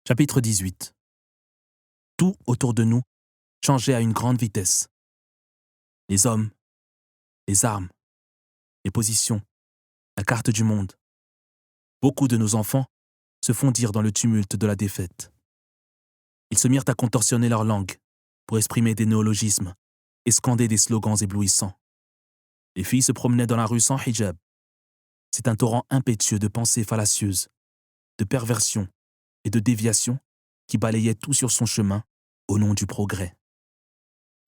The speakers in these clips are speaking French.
Chapitre 18. Tout autour de nous changeait à une grande vitesse. Les hommes, les armes, les positions, la carte du monde. Beaucoup de nos enfants se fondirent dans le tumulte de la défaite. Ils se mirent à contorsionner leur langue pour exprimer des néologismes et scander des slogans éblouissants. Les filles se promenaient dans la rue sans hijab. C'est un torrent impétueux de pensées fallacieuses, de perversions et de déviations qui balayait tout sur son chemin au nom du progrès.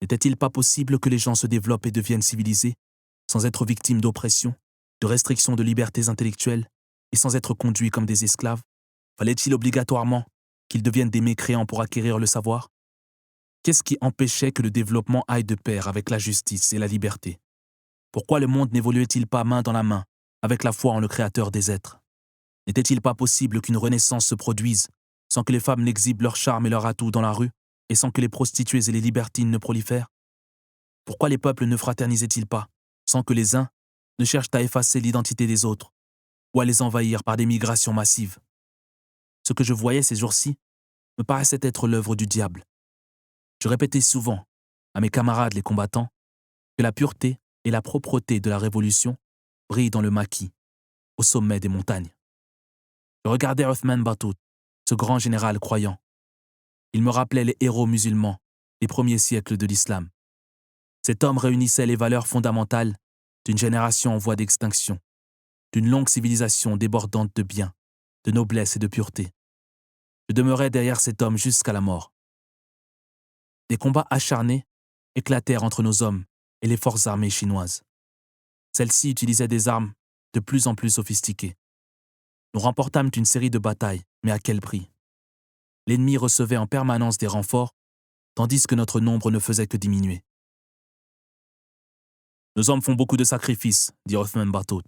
N'était-il pas possible que les gens se développent et deviennent civilisés sans être victimes d'oppression, de restrictions de libertés intellectuelles et sans être conduits comme des esclaves? Fallait-il obligatoirement qu'ils deviennent des mécréants pour acquérir le savoir? Qu'est-ce qui empêchait que le développement aille de pair avec la justice et la liberté? Pourquoi le monde n'évoluait-il pas main dans la main avec la foi en le Créateur des êtres? N'était-il pas possible qu'une renaissance se produise sans que les femmes n'exhibent leur charme et leur atout dans la rue et sans que les prostituées et les libertines ne prolifèrent? Pourquoi les peuples ne fraternisaient-ils pas sans que les uns ne cherchent à effacer l'identité des autres ou à les envahir par des migrations massives? Ce que je voyais ces jours-ci me paraissait être l'œuvre du diable. Je répétais souvent à mes camarades les combattants que la pureté et la propreté de la révolution brillent dans le maquis, au sommet des montagnes. Je regardais Othman Batout, ce grand général croyant. Il me rappelait les héros musulmans des premiers siècles de l'islam. Cet homme réunissait les valeurs fondamentales d'une génération en voie d'extinction, d'une longue civilisation débordante de bien, de noblesse et de pureté. Je demeurais derrière cet homme jusqu'à la mort. Des combats acharnés éclatèrent entre nos hommes et les forces armées chinoises. Celles-ci utilisaient des armes de plus en plus sophistiquées. Nous remportâmes une série de batailles, mais à quel prix? L'ennemi recevait en permanence des renforts, tandis que notre nombre ne faisait que diminuer. Nos hommes font beaucoup de sacrifices, dit Othman Batout.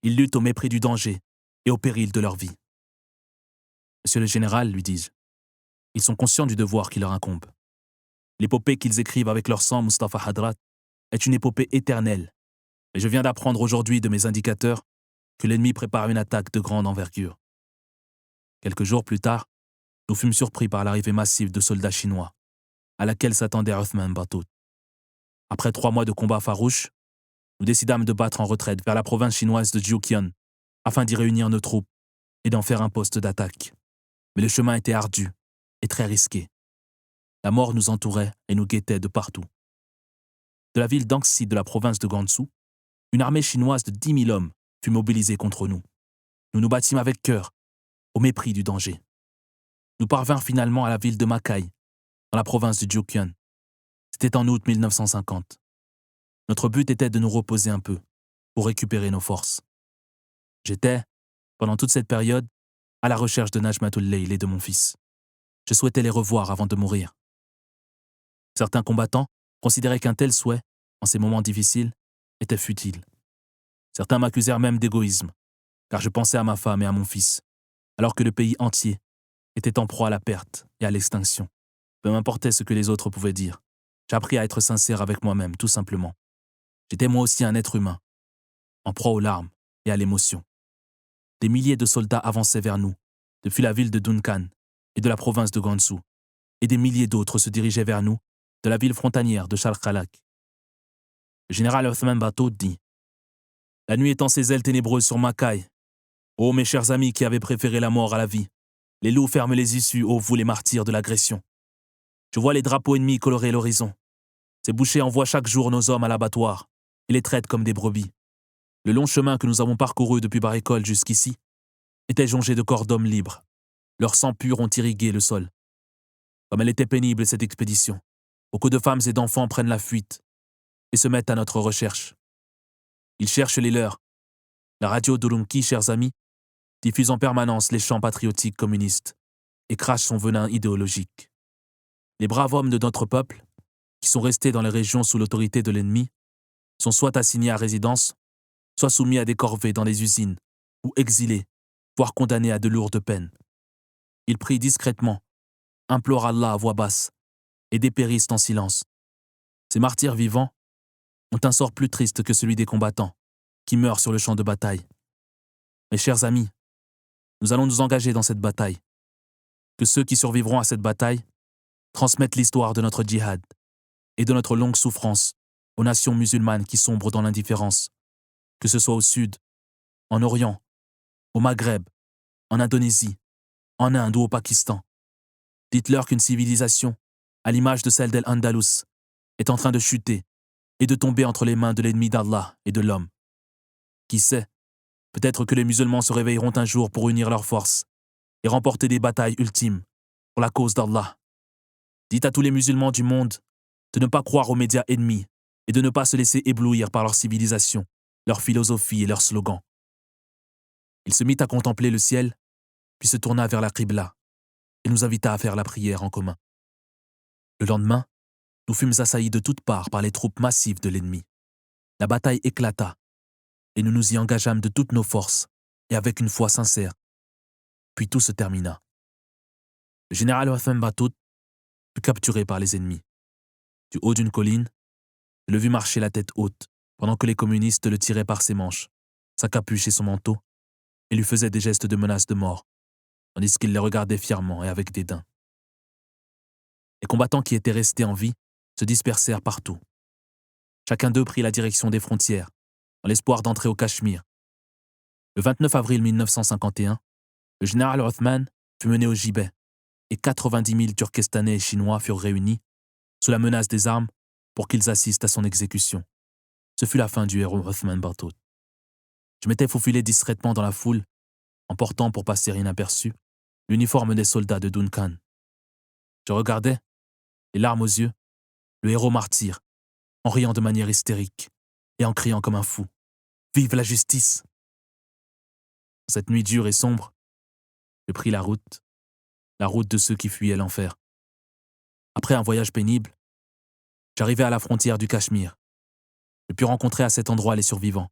Ils luttent au mépris du danger et au péril de leur vie. Monsieur le général, lui dis-je, ils sont conscients du devoir qui leur incombe. L'épopée qu'ils écrivent avec leur sang, Mustapha Hadrat, est une épopée éternelle. Mais je viens d'apprendre aujourd'hui de mes indicateurs que l'ennemi prépare une attaque de grande envergure. Quelques jours plus tard, nous fûmes surpris par l'arrivée massive de soldats chinois, à laquelle s'attendait Othman Batout. Après 3 mois de combats farouches, nous décidâmes de battre en retraite vers la province chinoise de Jiuqian, afin d'y réunir nos troupes et d'en faire un poste d'attaque. Mais le chemin était ardu et très risqué. La mort nous entourait et nous guettait de partout. De la ville d'Anxi de la province de Gansu, une armée chinoise de 10 000 hommes fut mobilisée contre nous. Nous nous battîmes avec cœur, au mépris du danger. Nous parvinrent finalement à la ville de Makai, dans la province de Jiuqian. C'était en août 1950. Notre but était de nous reposer un peu, pour récupérer nos forces. J'étais, pendant toute cette période, à la recherche de Najmatul Layl et de mon fils. Je souhaitais les revoir avant de mourir. Certains combattants considéraient qu'un tel souhait, en ces moments difficiles, était futile. Certains m'accusèrent même d'égoïsme, car je pensais à ma femme et à mon fils, alors que le pays entier était en proie à la perte et à l'extinction. Peu m'importait ce que les autres pouvaient dire. J'appris à être sincère avec moi-même, tout simplement. J'étais moi aussi un être humain, en proie aux larmes et à l'émotion. Des milliers de soldats avançaient vers nous, depuis la ville de Duncan et de la province de Gansu, et des milliers d'autres se dirigeaient vers nous, de la ville frontalière de Chalkalak. Le général Othman Batout dit « La nuit étend ses ailes ténébreuses sur Makai. Ô mes chers amis qui avez préféré la mort à la vie, les loups ferment les issues, ô vous les martyrs de l'agression. Je vois les drapeaux ennemis colorer l'horizon. Ces bouchers envoient chaque jour nos hommes à l'abattoir et les traitent comme des brebis. Le long chemin que nous avons parcouru depuis Barikol jusqu'ici était jonché de corps d'hommes libres. Leurs sangs purs ont irrigué le sol. Comme elle était pénible cette expédition, beaucoup de femmes et d'enfants prennent la fuite et se mettent à notre recherche. Ils cherchent les leurs. La radio d'Urumqi, chers amis, diffuse en permanence les chants patriotiques communistes et crache son venin idéologique. Les braves hommes de notre peuple, qui sont restés dans les régions sous l'autorité de l'ennemi, sont soit assignés à résidence, soit soumis à des corvées dans les usines, ou exilés, voire condamnés à de lourdes peines. Ils prient discrètement, implorent Allah à voix basse, et dépérissent en silence. Ces martyrs vivants ont un sort plus triste que celui des combattants, qui meurent sur le champ de bataille. Mes chers amis, nous allons nous engager dans cette bataille. Que ceux qui survivront à cette bataille transmettent l'histoire de notre djihad et de notre longue souffrance aux nations musulmanes qui sombrent dans l'indifférence, que ce soit au sud, en Orient, au Maghreb, en Indonésie, en Inde ou au Pakistan. Dites-leur qu'une civilisation, à l'image de celle d'Al-Andalus, est en train de chuter et de tomber entre les mains de l'ennemi d'Allah et de l'homme. Qui sait, peut-être que les musulmans se réveilleront un jour pour unir leurs forces et remporter des batailles ultimes pour la cause d'Allah. Dites à tous les musulmans du monde de ne pas croire aux médias ennemis et de ne pas se laisser éblouir par leur civilisation, leur philosophie et leurs slogans. Il se mit à contempler le ciel, puis se tourna vers la Qibla et nous invita à faire la prière en commun. Le lendemain, nous fûmes assaillis de toutes parts par les troupes massives de l'ennemi. La bataille éclata et nous nous y engageâmes de toutes nos forces et avec une foi sincère. Puis tout se termina. Le général Othman Batout fut capturé par les ennemis. Du haut d'une colline, je le vis marcher la tête haute pendant que les communistes le tiraient par ses manches, sa capuche et son manteau, et lui faisaient des gestes de menace de mort, tandis qu'il les regardait fièrement et avec dédain. Les combattants qui étaient restés en vie se dispersèrent partout. Chacun d'eux prit la direction des frontières, dans l'espoir d'entrer au Cachemire. Le 29 avril 1951, le général Othman fut mené au gibet, et 90 000 Turkestanais et Chinois furent réunis, sous la menace des armes, pour qu'ils assistent à son exécution. Ce fut la fin du héros Othman Batout. Je m'étais faufilé discrètement dans la foule, en portant, pour passer inaperçu, l'uniforme des soldats de Duncan. Je regardais, les larmes aux yeux, le héros martyr, en riant de manière hystérique et en criant comme un fou. « Vive la justice !» Cette nuit dure et sombre, je pris la route de ceux qui fuyaient l'enfer. Après un voyage pénible, j'arrivai à la frontière du Cachemire. Je pus rencontrer à cet endroit les survivants.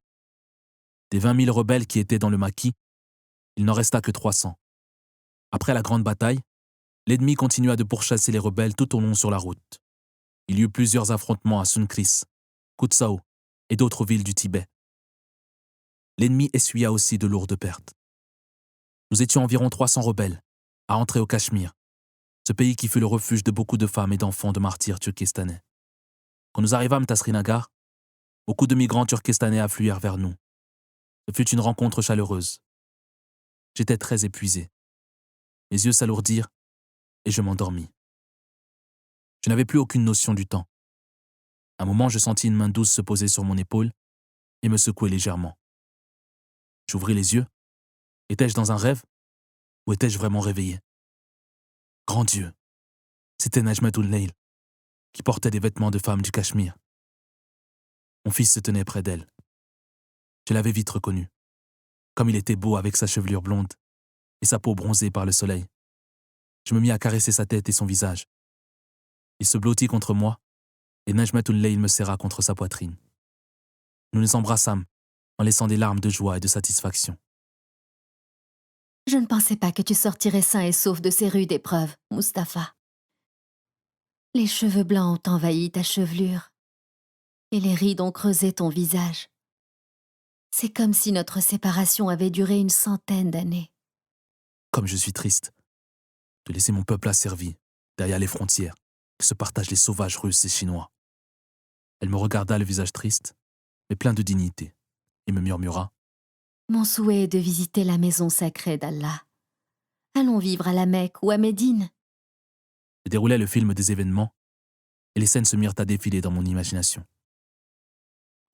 Des 20 000 rebelles qui étaient dans le maquis, il n'en resta que 300. Après la grande bataille, l'ennemi continua de pourchasser les rebelles tout au long sur la route. Il y eut plusieurs affrontements à Sunkris, Kutsao et d'autres villes du Tibet. L'ennemi essuya aussi de lourdes pertes. Nous étions environ 300 rebelles à entrer au Cachemire, ce pays qui fut le refuge de beaucoup de femmes et d'enfants de martyrs turkestanais. Quand nous arrivâmes à Srinagar, beaucoup de migrants turkestanais affluèrent vers nous. Ce fut une rencontre chaleureuse. J'étais très épuisé. Mes yeux s'alourdirent et je m'endormis. Je n'avais plus aucune notion du temps. À un moment, je sentis une main douce se poser sur mon épaule et me secouer légèrement. J'ouvris les yeux. Étais-je dans un rêve ou étais-je vraiment réveillé? Grand Dieu, c'était Najmatul Layl, qui portait des vêtements de femme du Cachemire. Mon fils se tenait près d'elle. Je l'avais vite reconnu, comme il était beau avec sa chevelure blonde et sa peau bronzée par le soleil. Je me mis à caresser sa tête et son visage. Il se blottit contre moi et Najmatul Layl me serra contre sa poitrine. Nous nous embrassâmes en laissant des larmes de joie et de satisfaction. Je ne pensais pas que tu sortirais sain et sauf de ces rudes épreuves, Mustapha. Les cheveux blancs ont envahi ta chevelure et les rides ont creusé ton visage. C'est comme si notre séparation avait duré une centaine d'années. Comme je suis triste de laisser mon peuple asservi derrière les frontières que se partagent les sauvages russes et chinois. Elle me regarda le visage triste, mais plein de dignité, et me murmura: Mon souhait est de visiter la maison sacrée d'Allah. Allons vivre à la Mecque ou à Médine. Je déroulais le film des événements, et les scènes se mirent à défiler dans mon imagination.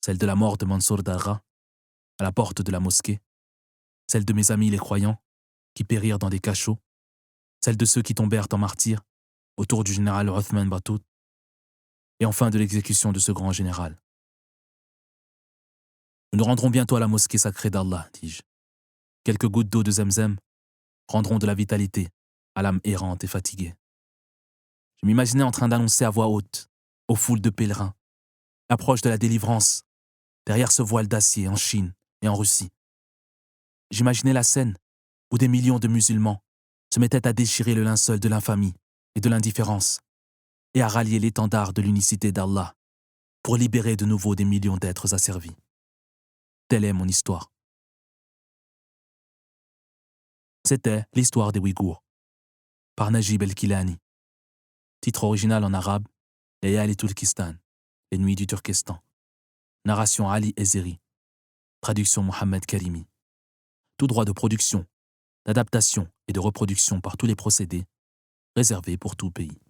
Celle de la mort de Mansour Darra, à la porte de la mosquée, celle de mes amis les croyants, qui périrent dans des cachots, celle de ceux qui tombèrent en martyrs, autour du général Othman Batout, et enfin de l'exécution de ce grand général. Nous nous rendrons bientôt à la mosquée sacrée d'Allah, dis-je. Quelques gouttes d'eau de Zemzem rendront de la vitalité à l'âme errante et fatiguée. Je m'imaginais en train d'annoncer à voix haute, aux foules de pèlerins, l'approche de la délivrance, derrière ce voile d'acier en Chine et en Russie. J'imaginais la scène où des millions de musulmans se mettaient à déchirer le linceul de l'infamie et de l'indifférence et à rallier l'étendard de l'unicité d'Allah pour libérer de nouveau des millions d'êtres asservis. Telle est mon histoire. C'était l'histoire des Ouïghours. par Najib El-Kilani. Titre original en arabe, Layali Turkistan, les nuits du Turkestan. Narration Ali Ezeri. Traduction Mohamed Karimi. Tout droit de production, d'adaptation et de reproduction par tous les procédés, réservé pour tout pays.